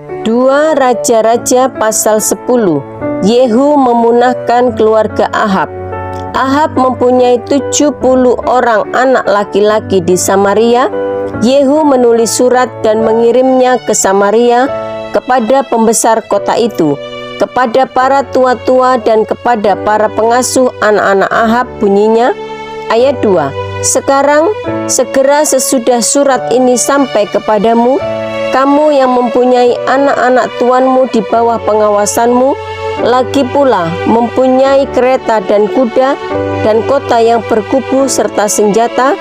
2 Raja-Raja pasal 10. Yehu memunahkan keluarga Ahab. Ahab mempunyai 70 orang anak laki-laki di Samaria. Yehu menulis surat dan mengirimnya ke Samaria kepada pembesar kota itu, kepada para tua-tua dan kepada para pengasuh anak-anak Ahab. Bunyinya, ayat 2. Sekarang, segera sesudah surat ini sampai kepadamu, kamu yang mempunyai anak-anak tuanmu di bawah pengawasanmu, lagi pula mempunyai kereta dan kuda dan kota yang berkubu serta senjata.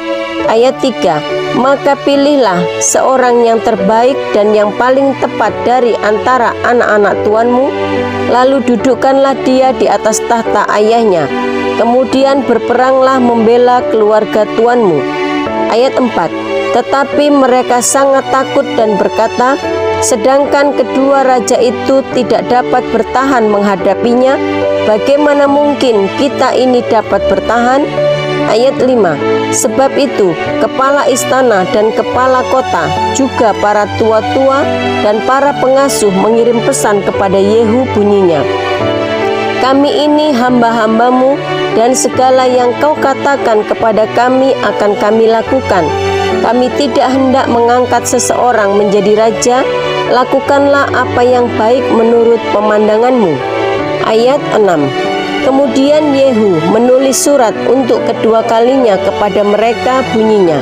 Ayat 3. Maka pilihlah seorang yang terbaik dan yang paling tepat dari antara anak-anak tuanmu, lalu dudukkanlah dia di atas tahta ayahnya. Kemudian berperanglah membela keluarga tuanmu. Ayat 4. Tetapi mereka sangat takut dan berkata, sedangkan kedua raja itu tidak dapat bertahan menghadapinya, bagaimana mungkin kita ini dapat bertahan? Ayat 5. Sebab itu kepala istana dan kepala kota, juga para tua-tua dan para pengasuh mengirim pesan kepada Yehu. Bunyinya, kami ini hamba-hambamu, dan segala yang kau katakan kepada kami akan kami lakukan. Kami tidak hendak mengangkat seseorang menjadi raja. Lakukanlah apa yang baik menurut pemandanganmu. Ayat 6. Kemudian Yehu menulis surat untuk kedua kalinya kepada mereka. Bunyinya,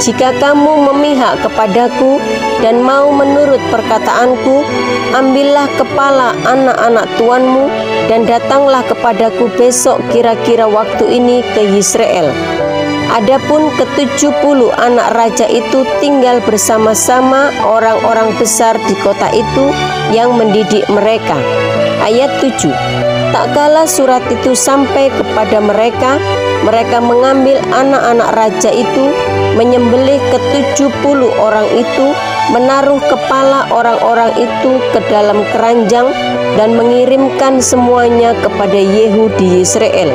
jika kamu memihak kepadaku dan mau menurut perkataanku, ambillah kepala anak-anak tuanmu dan datanglah kepadaku besok kira-kira waktu ini ke Yisrael. Adapun ke-70 anak raja itu tinggal bersama-sama orang-orang besar di kota itu yang mendidik mereka. Ayat 7. Tak kala surat itu sampai kepada mereka, mereka mengambil anak-anak raja itu, menyembelih ke-70 orang itu, menaruh kepala orang-orang itu ke dalam keranjang dan mengirimkan semuanya kepada Yehu di Yisrael.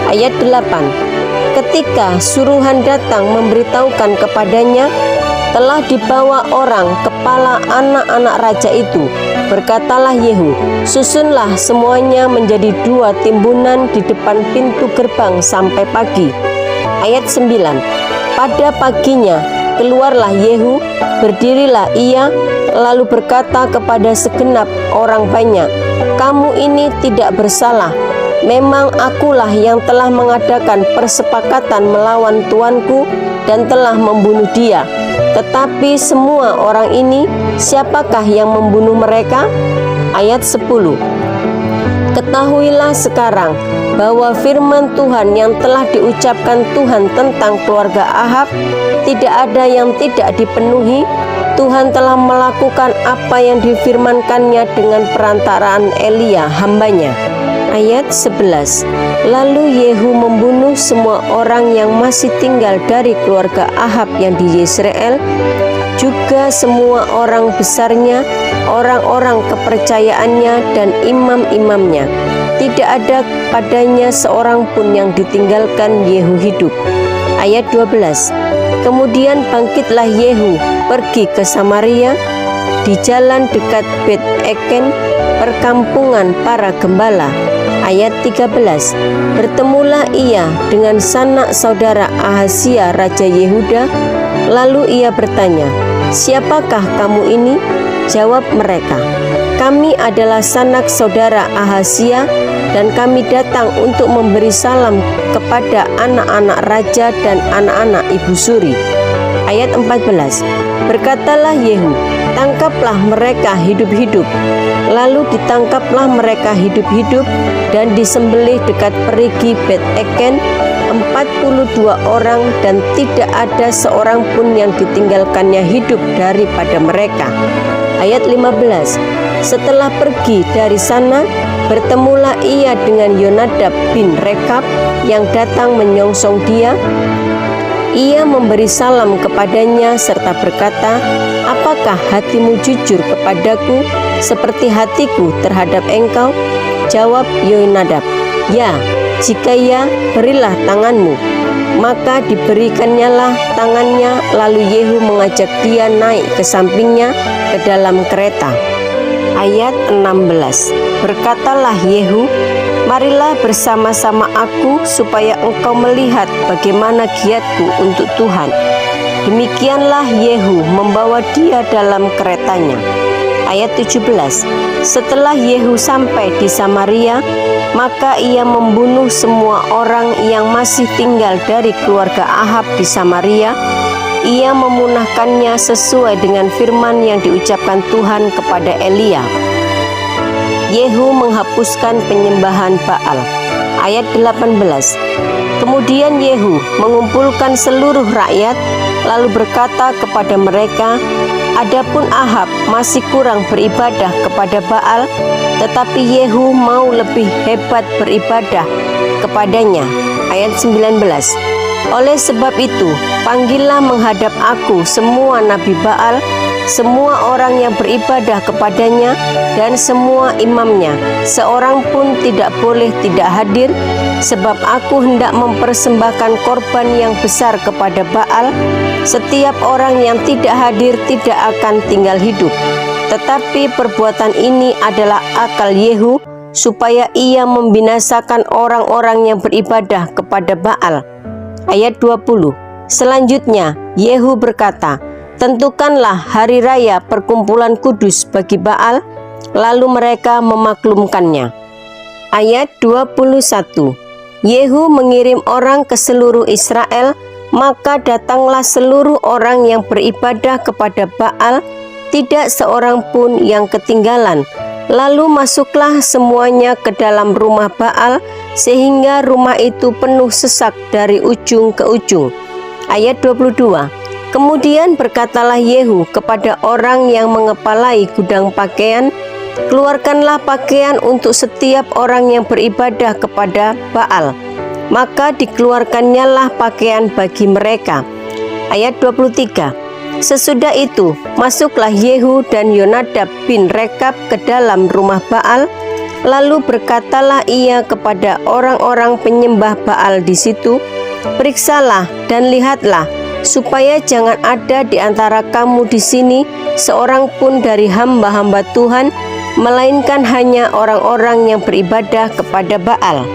Ayat 8. Ketika suruhan datang memberitahukan kepadanya, telah dibawa orang kepala anak-anak raja itu. Berkatalah Yehu, susunlah semuanya menjadi 2 timbunan di depan pintu gerbang sampai pagi. Ayat 9. Pada paginya keluarlah Yehu, berdirilah ia, lalu berkata kepada segenap orang banyak, kamu ini tidak bersalah. Memang akulah yang telah mengadakan persepakatan melawan tuanku dan telah membunuh dia. Tetapi semua orang ini, siapakah yang membunuh mereka? Ayat 10. Ketahuilah sekarang bahwa firman Tuhan yang telah diucapkan Tuhan tentang keluarga Ahab tidak ada yang tidak dipenuhi. Tuhan telah melakukan apa yang difirmankannya dengan perantaraan Elia hambanya. Ayat 11. Lalu Yehu membunuh semua orang yang masih tinggal dari keluarga Ahab yang di Yisrael, juga semua orang besarnya, orang-orang kepercayaannya dan imam-imamnya. Tidak ada padanya seorang pun yang ditinggalkan Yehu hidup. Ayat 12. Kemudian bangkitlah Yehu pergi ke Samaria, di jalan dekat Bet Eken, perkampungan para gembala. Ayat 13. Bertemulah ia dengan sanak saudara Ahazia Raja Yehuda. Lalu ia bertanya, siapakah kamu ini? Jawab mereka, kami adalah sanak saudara Ahazia, dan kami datang untuk memberi salam kepada anak-anak raja dan anak-anak ibu suri. Ayat 14. Berkatalah Yehu, tangkaplah mereka hidup-hidup. Lalu ditangkaplah mereka hidup-hidup dan disembelih dekat perigi Bet Eken, 42 orang, dan tidak ada seorang pun yang ditinggalkannya hidup daripada mereka. Ayat 15. Setelah pergi dari sana, bertemulah ia dengan Yonadab bin Rekab yang datang menyongsong dia. Ia memberi salam kepadanya serta berkata, apakah hatimu jujur kepadaku seperti hatiku terhadap engkau? Jawab Yonadab, ya, jika ya, berilah tanganmu. Maka diberikannyalah tangannya, lalu Yehu mengajak dia naik ke sampingnya ke dalam kereta. Ayat 16. Berkatalah Yehu, marilah bersama-sama aku supaya engkau melihat bagaimana giatku untuk Tuhan. Demikianlah Yehu membawa dia dalam keretanya. Ayat 17. Setelah Yehu sampai di Samaria, maka ia membunuh semua orang yang masih tinggal dari keluarga Ahab di Samaria. Ia memunahkannya sesuai dengan firman yang diucapkan Tuhan kepada Elia. Yehu menghapuskan penyembahan Baal. Ayat 18. Kemudian Yehu mengumpulkan seluruh rakyat, lalu berkata kepada mereka, adapun Ahab masih kurang beribadah kepada Baal, tetapi Yehu mau lebih hebat beribadah kepadanya. Ayat 19. Oleh sebab itu, panggillah menghadap aku semua nabi Baal, semua orang yang beribadah kepadanya, dan semua imamnya. Seorang pun tidak boleh tidak hadir, sebab aku hendak mempersembahkan korban yang besar kepada Baal. Setiap orang yang tidak hadir tidak akan tinggal hidup. Tetapi perbuatan ini adalah akal Yehu, supaya ia membinasakan orang-orang yang beribadah kepada Baal. Ayat 20. Selanjutnya Yehu berkata, tentukanlah hari raya perkumpulan kudus bagi Baal, lalu mereka memaklumkannya. Ayat 21. Yehu mengirim orang ke seluruh Israel, maka datanglah seluruh orang yang beribadah kepada Baal, tidak seorang pun yang ketinggalan. Lalu masuklah semuanya ke dalam rumah Baal, sehingga rumah itu penuh sesak dari ujung ke ujung. Ayat 22. Kemudian berkatalah Yehu kepada orang yang mengepalai gudang pakaian, keluarkanlah pakaian untuk setiap orang yang beribadah kepada Baal. Maka dikeluarkannyalah pakaian bagi mereka. Ayat 23. Sesudah itu, masuklah Yehu dan Yonadab bin Rekab ke dalam rumah Baal. Lalu berkatalah ia kepada orang-orang penyembah Baal di situ, periksalah dan lihatlah, supaya jangan ada di antara kamu di sini seorang pun dari hamba-hamba Tuhan, melainkan hanya orang-orang yang beribadah kepada Baal.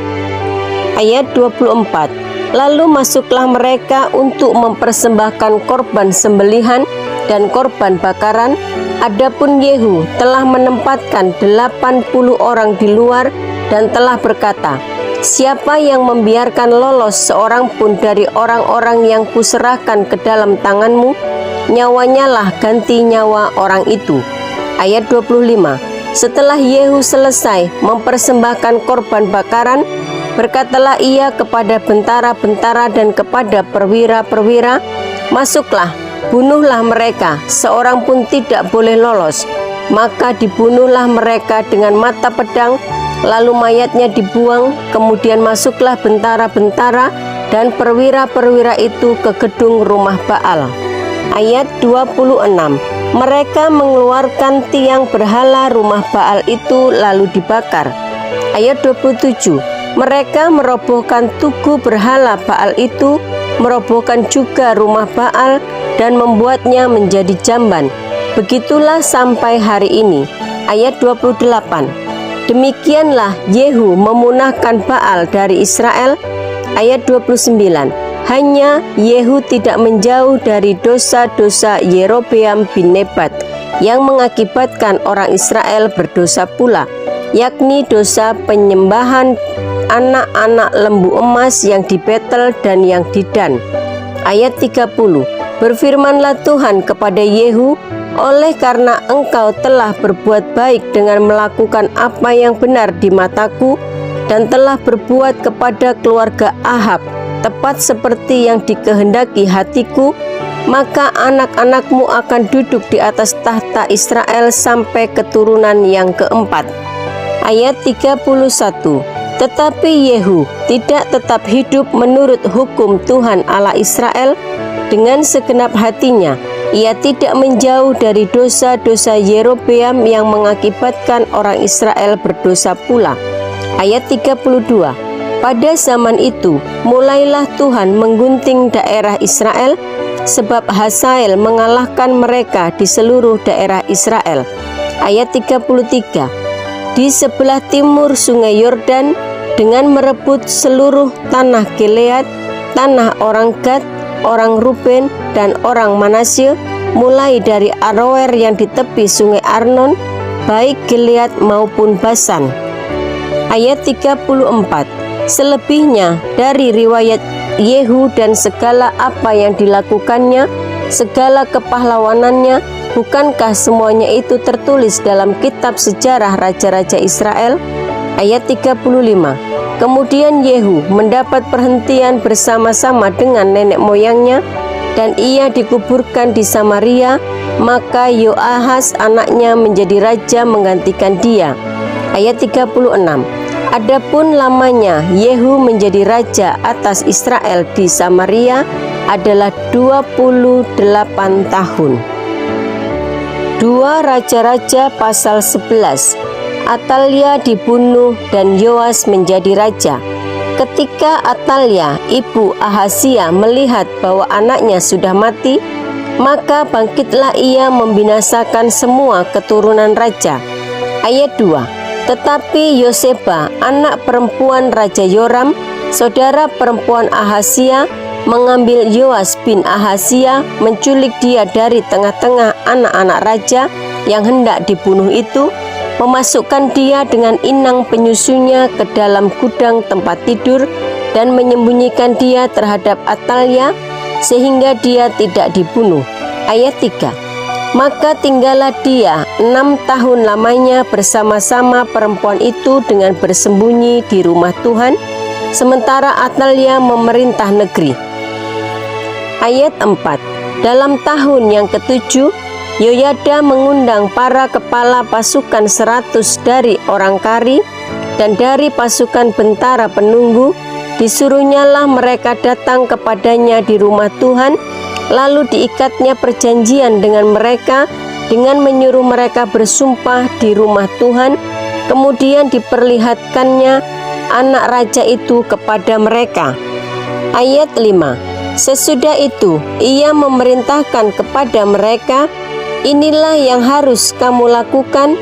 Ayat 24. Lalu masuklah mereka untuk mempersembahkan korban sembelihan dan korban bakaran. Adapun Yehu telah menempatkan 80 orang di luar dan telah berkata, siapa yang membiarkan lolos seorang pun dari orang-orang yang kuserahkan ke dalam tanganmu, nyawanya lah ganti nyawa orang itu. Ayat 25. Setelah Yehu selesai mempersembahkan korban bakaran, berkatalah ia kepada bentara-bentara dan kepada perwira-perwira, masuklah, bunuhlah mereka, seorang pun tidak boleh lolos. Maka dibunuhlah mereka dengan mata pedang, lalu mayatnya dibuang. Kemudian masuklah bentara-bentara dan perwira-perwira itu ke gedung rumah Baal. Ayat 26. Mereka mengeluarkan tiang berhala rumah Baal itu lalu dibakar. Ayat 27. Mereka merobohkan tugu berhala Baal itu, merobohkan juga rumah Baal dan membuatnya menjadi jamban. Begitulah sampai hari ini. Ayat 28. Demikianlah Yehu memunahkan Baal dari Israel. Ayat 29. Hanya Yehu tidak menjauh dari dosa-dosa Yerobeam bin Nebat yang mengakibatkan orang Israel berdosa pula, yakni dosa penyembahan anak-anak lembu emas yang di Betel dan yang di Dan. Ayat 30. Berfirmanlah Tuhan kepada Yehu, oleh karena engkau telah berbuat baik dengan melakukan apa yang benar di mataku, dan telah berbuat kepada keluarga Ahab tepat seperti yang dikehendaki hatiku, maka anak-anakmu akan duduk di atas tahta Israel sampai keturunan yang keempat. Ayat 31. Tetapi Yehu tidak tetap hidup menurut hukum Tuhan Allah Israel dengan segenap hatinya. Ia tidak menjauh dari dosa-dosa Yerobeam yang mengakibatkan orang Israel berdosa pula. Ayat 32. Pada zaman itu, mulailah Tuhan menggunting daerah Israel, sebab Hazael mengalahkan mereka di seluruh daerah Israel. Ayat 33. Di sebelah timur sungai Yordan, dengan merebut seluruh tanah Gilead, tanah orang Gad, orang Ruben, dan orang Manasye, mulai dari Aroer yang di tepi sungai Arnon, baik Gilead maupun Basan. Ayat 34. Selebihnya dari riwayat Yehu dan segala apa yang dilakukannya, segala kepahlawanannya, bukankah semuanya itu tertulis dalam kitab sejarah raja-raja Israel? Ayat 35. Kemudian Yehu mendapat perhentian bersama-sama dengan nenek moyangnya, dan ia dikuburkan di Samaria, maka Yoahaz anaknya menjadi raja menggantikan dia. Ayat 36. Adapun lamanya Yehu menjadi raja atas Israel di Samaria adalah 28 tahun. 2 Raja-Raja pasal 11. Atalia dibunuh dan Yoas menjadi raja. Ketika Atalia, ibu Ahazia, melihat bahwa anaknya sudah mati, maka bangkitlah ia membinasakan semua keturunan raja. Ayat 2. Tetapi Yoseba, anak perempuan Raja Yoram, saudara perempuan Ahazia, mengambil Yoas bin Ahazia, menculik dia dari tengah-tengah anak-anak raja yang hendak dibunuh itu, memasukkan dia dengan inang penyusunya ke dalam gudang tempat tidur, dan menyembunyikan dia terhadap Atalia, sehingga dia tidak dibunuh. Ayat 3. Maka tinggallah dia 6 tahun lamanya bersama-sama perempuan itu dengan bersembunyi di rumah Tuhan, sementara Atalia memerintah negeri. Ayat 4. Dalam tahun yang ke-7, Yoyada mengundang para kepala pasukan 100 dari orang Kari dan dari pasukan bentara penunggu. Disuruhnyalah mereka datang kepadanya di rumah Tuhan, lalu diikatnya perjanjian dengan mereka dengan menyuruh mereka bersumpah di rumah Tuhan. Kemudian diperlihatkannya anak raja itu kepada mereka. Ayat 5. Sesudah itu ia memerintahkan kepada mereka, inilah yang harus kamu lakukan.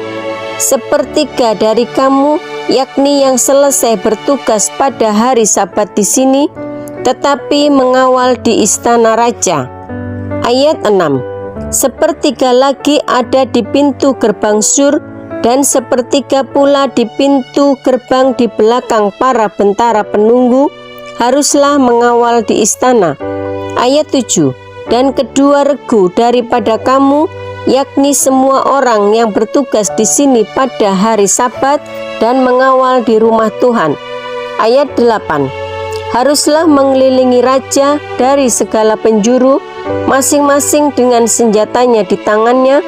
Sepertiga dari kamu, yakni yang selesai bertugas pada hari Sabat di sini, tetapi mengawal di istana raja. Ayat 6. Sepertiga lagi ada di pintu gerbang Sur, dan sepertiga pula di pintu gerbang di belakang para bentara penunggu, haruslah mengawal di istana. Ayat 7. Dan kedua regu daripada kamu, yakni semua orang yang bertugas di sini pada hari Sabat dan mengawal di rumah Tuhan. Ayat 8. Haruslah mengelilingi raja dari segala penjuru, masing-masing dengan senjatanya di tangannya,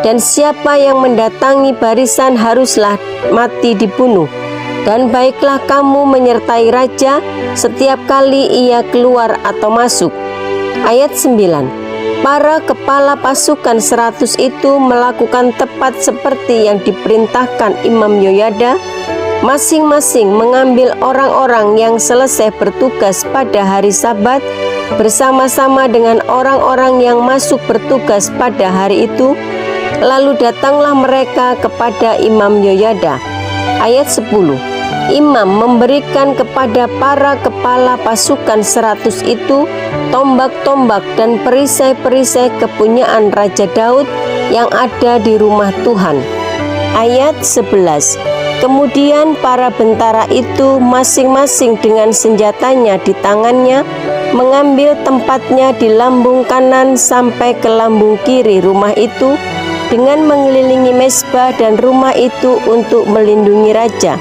dan siapa yang mendatangi barisan haruslah mati dibunuh. Dan baiklah kamu menyertai raja setiap kali ia keluar atau masuk. Ayat 9. Para kepala pasukan 100 itu melakukan tepat seperti yang diperintahkan Imam Yoyada, masing-masing mengambil orang-orang yang selesai bertugas pada hari Sabat bersama-sama dengan orang-orang yang masuk bertugas pada hari itu. Lalu datanglah mereka kepada Imam Yoyada. Ayat 10. Imam memberikan kepada para kepala pasukan 100 itu tombak-tombak dan perisai-perisai kepunyaan Raja Daud yang ada di rumah Tuhan. Ayat 11. Kemudian para bentara itu masing-masing dengan senjatanya di tangannya mengambil tempatnya di lambung kanan sampai ke lambung kiri rumah itu, dengan mengelilingi mezbah dan rumah itu untuk melindungi raja.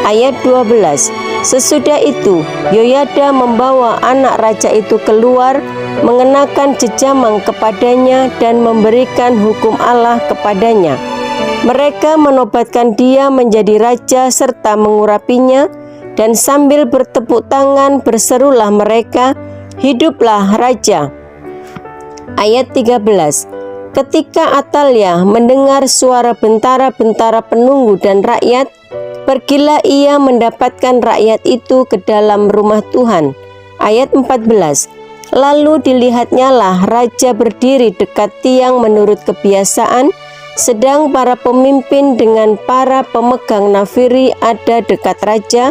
Ayat 12. Sesudah itu Yoyada membawa anak raja itu keluar, mengenakan jejamang kepadanya dan memberikan hukum Allah kepadanya. Mereka menobatkan dia menjadi raja serta mengurapinya, dan sambil bertepuk tangan berserulah mereka, "Hiduplah raja!" Ayat 13. Ketika Atalia mendengar suara bentara-bentara penunggu dan rakyat, pergilah ia mendapatkan rakyat itu ke dalam rumah Tuhan. Ayat 14. Lalu dilihatnyalah raja berdiri dekat tiang menurut kebiasaan, Sedang para pemimpin dengan para pemegang nafiri ada dekat raja,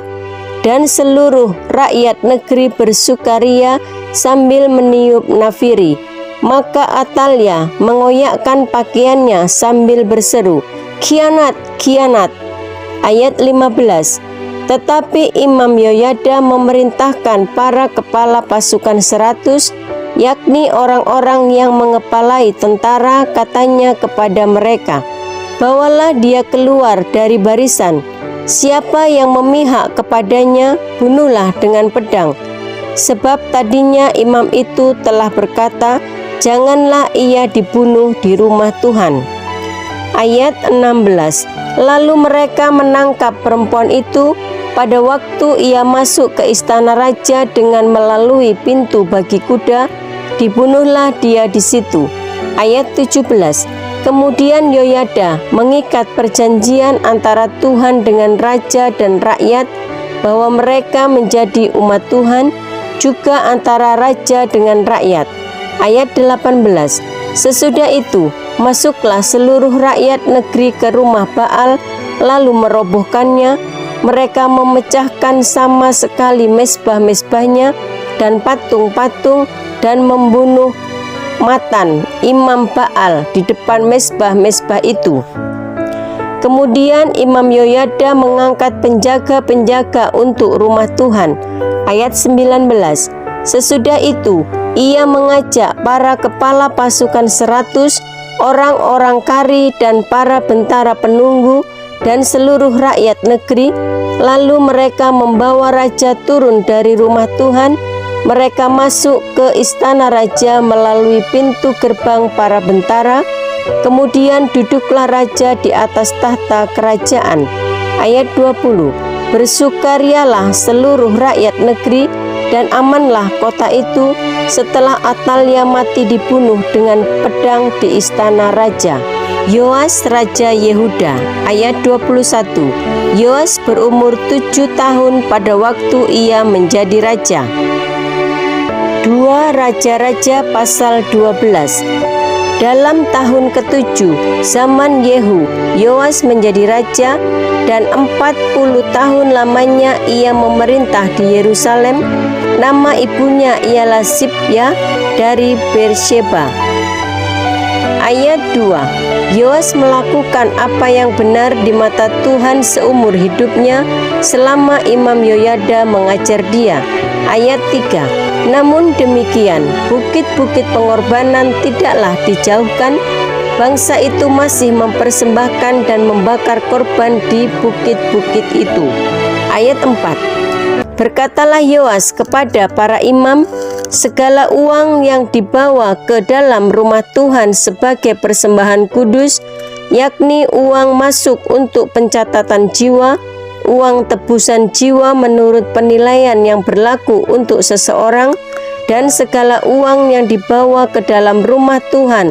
dan seluruh rakyat negeri bersukaria sambil meniup nafiri. Maka Atalia mengoyakkan pakaiannya sambil berseru, "Khianat, khianat!" Ayat 15. Tetapi Imam Yoyada memerintahkan para kepala pasukan 100, yakni orang-orang yang mengepalai tentara, katanya kepada mereka, "Bawalah dia keluar dari barisan. Siapa yang memihak kepadanya, bunuhlah dengan pedang." Sebab tadinya imam itu telah berkata, "Janganlah ia dibunuh di rumah Tuhan." Ayat 16. Lalu mereka menangkap perempuan itu pada waktu ia masuk ke istana raja dengan melalui pintu bagi kuda. Dibunuhlah dia di situ. Ayat 17. Kemudian Yoyada mengikat perjanjian antara Tuhan dengan raja dan rakyat, bahwa mereka menjadi umat Tuhan, juga antara raja dengan rakyat. Ayat 18. Sesudah itu masuklah seluruh rakyat negeri ke rumah Baal, lalu merobohkannya. Mereka memecahkan sama sekali mezbah-mezbahnya dan patung-patung, dan membunuh Matan, imam Baal, di depan mezbah-mezbah itu. Kemudian Imam Yoyada mengangkat penjaga-penjaga untuk rumah Tuhan. Ayat 19. Sesudah itu ia mengajak para kepala pasukan 100, orang-orang kari dan para bentara penunggu, dan seluruh rakyat negeri. Lalu mereka membawa raja turun dari rumah Tuhan. Mereka masuk ke istana raja melalui pintu gerbang para bentara. Kemudian duduklah raja di atas tahta kerajaan. Ayat 20. Bersukarialah seluruh rakyat negeri, dan amanlah kota itu setelah Atalia mati dibunuh dengan pedang di istana raja. Yoas Raja Yehuda. Ayat 21. Yoas berumur 7 tahun pada waktu ia menjadi raja. 2 Raja-Raja pasal 12. Dalam tahun ke-7 zaman Yehu, Yoas menjadi raja, dan 40 tahun lamanya ia memerintah di Yerusalem. Nama ibunya ialah Sibya dari Beersheba. Ayat 2. Yoas melakukan apa yang benar di mata Tuhan seumur hidupnya, selama Imam Yoyada mengajar dia. Ayat 3. Namun demikian, bukit-bukit pengorbanan tidaklah dijauhkan. Bangsa itu masih mempersembahkan dan membakar korban di bukit-bukit itu. Ayat 4. Berkatalah Yoas kepada para imam, segala uang yang dibawa ke dalam rumah Tuhan sebagai persembahan kudus, yakni uang masuk untuk pencatatan jiwa, uang tebusan jiwa menurut penilaian yang berlaku untuk seseorang, dan segala uang yang dibawa ke dalam rumah Tuhan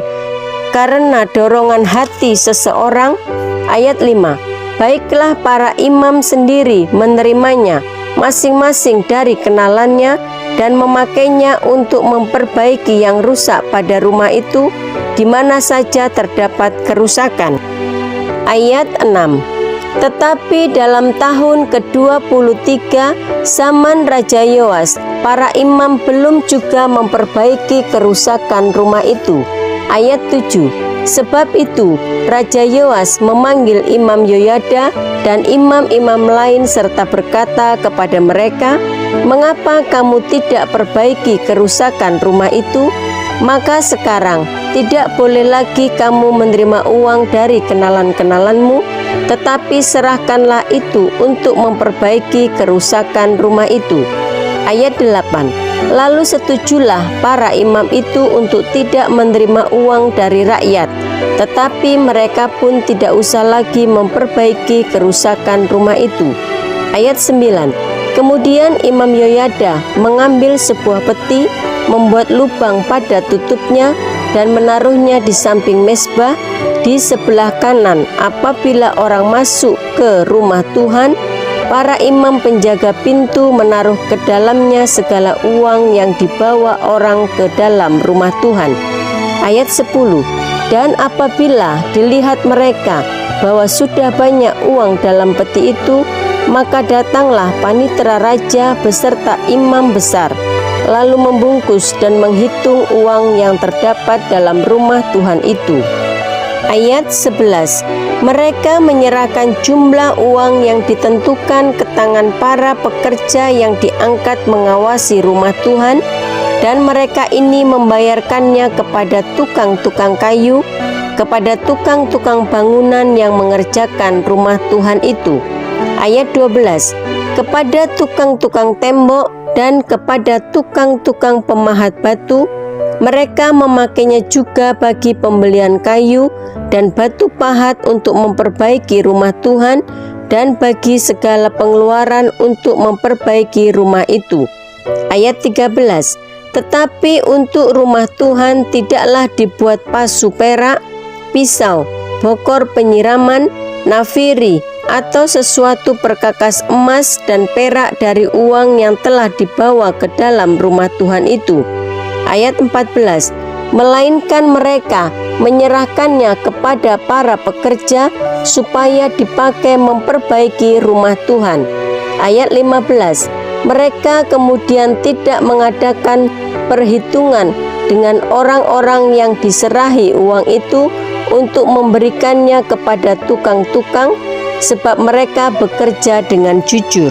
karena dorongan hati seseorang. Ayat 5. Baiklah para imam sendiri menerimanya masing-masing dari kenalannya, dan memakainya untuk memperbaiki yang rusak pada rumah itu, di mana saja terdapat kerusakan. Ayat 6. Tetapi dalam tahun ke-23 zaman Raja Yoas, para imam belum juga memperbaiki kerusakan rumah itu. Ayat 7. Sebab itu Raja Yoas memanggil Imam Yoyada dan imam-imam lain serta berkata kepada mereka, "Mengapa kamu tidak perbaiki kerusakan rumah itu? Maka sekarang tidak boleh lagi kamu menerima uang dari kenalan-kenalanmu, tetapi serahkanlah itu untuk memperbaiki kerusakan rumah itu." Ayat 8. Lalu setujulah para imam itu untuk tidak menerima uang dari rakyat, tetapi mereka pun tidak usah lagi memperbaiki kerusakan rumah itu. Ayat 9. Kemudian Imam Yoyada mengambil sebuah peti, membuat lubang pada tutupnya, dan menaruhnya di samping mezbah di sebelah kanan. Apabila orang masuk ke rumah Tuhan, para imam penjaga pintu menaruh ke dalamnya segala uang yang dibawa orang ke dalam rumah Tuhan. Ayat 10. Dan apabila dilihat mereka bahwa sudah banyak uang dalam peti itu, maka datanglah panitera raja beserta imam besar, lalu membungkus dan menghitung uang yang terdapat dalam rumah Tuhan itu. Ayat 11. Mereka menyerahkan jumlah uang yang ditentukan ke tangan para pekerja yang diangkat mengawasi rumah Tuhan, dan mereka ini membayarkannya kepada tukang-tukang kayu, kepada tukang-tukang bangunan yang mengerjakan rumah Tuhan itu. Ayat 12. Kepada tukang-tukang tembok dan kepada tukang-tukang pemahat batu, mereka memakainya juga bagi pembelian kayu dan batu pahat untuk memperbaiki rumah Tuhan, dan bagi segala pengeluaran untuk memperbaiki rumah itu. Ayat 13. Tetapi untuk rumah Tuhan tidaklah dibuat pasu perak, pisau, bokor penyiraman, nafiri, atau sesuatu perkakas emas dan perak dari uang yang telah dibawa ke dalam rumah Tuhan itu. Ayat 14. Melainkan mereka menyerahkannya kepada para pekerja supaya dipakai memperbaiki rumah Tuhan. Ayat 15. Mereka kemudian tidak mengadakan perhitungan dengan orang-orang yang diserahi uang itu untuk memberikannya kepada tukang-tukang, sebab mereka bekerja dengan jujur.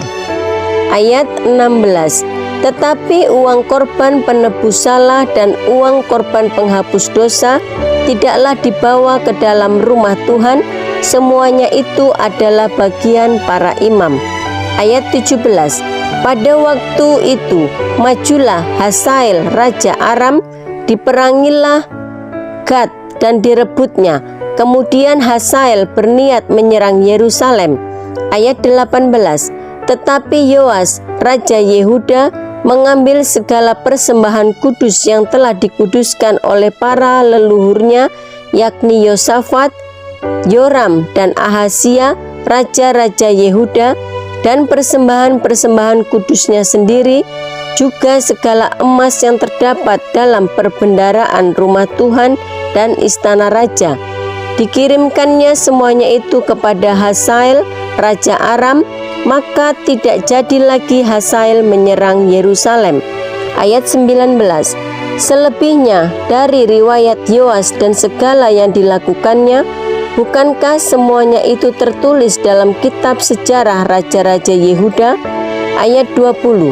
Ayat 16. Tetapi uang korban penebus salah dan uang korban penghapus dosa tidaklah dibawa ke dalam rumah Tuhan, semuanya itu adalah bagian para imam. Ayat 17. Pada waktu itu majulah Hazael raja Aram, diperangilah Gad dan direbutnya. Kemudian Hazael berniat menyerang Yerusalem. Ayat 18. Tetapi Yoas raja Yehuda mengambil segala persembahan kudus yang telah dikuduskan oleh para leluhurnya, yakni Yosafat, Yoram, dan Ahazia, raja-raja Yehuda, dan persembahan-persembahan kudusnya sendiri, juga segala emas yang terdapat dalam perbendaraan rumah Tuhan dan istana raja. Dikirimkannya semuanya itu kepada Hazael raja Aram, maka tidak jadi lagi Hazael menyerang Yerusalem. Ayat 19. Selebihnya dari riwayat Yoas dan segala yang dilakukannya, bukankah semuanya itu tertulis dalam kitab sejarah raja-raja Yehuda? Ayat 20.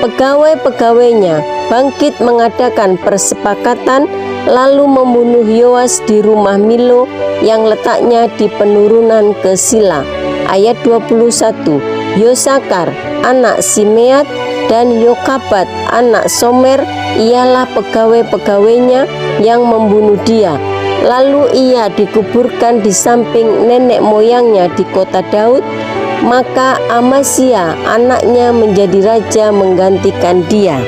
Pegawai-pegawainya bangkit mengadakan persepakatan, lalu membunuh Yoas di rumah Milo yang letaknya di penurunan ke Sila. Ayat 21. Yosakar anak Simeat dan Yokabat anak Somer ialah pegawai-pegawainya yang membunuh dia. Lalu ia dikuburkan di samping nenek moyangnya di kota Daud. Maka Amazia anaknya menjadi raja menggantikan dia.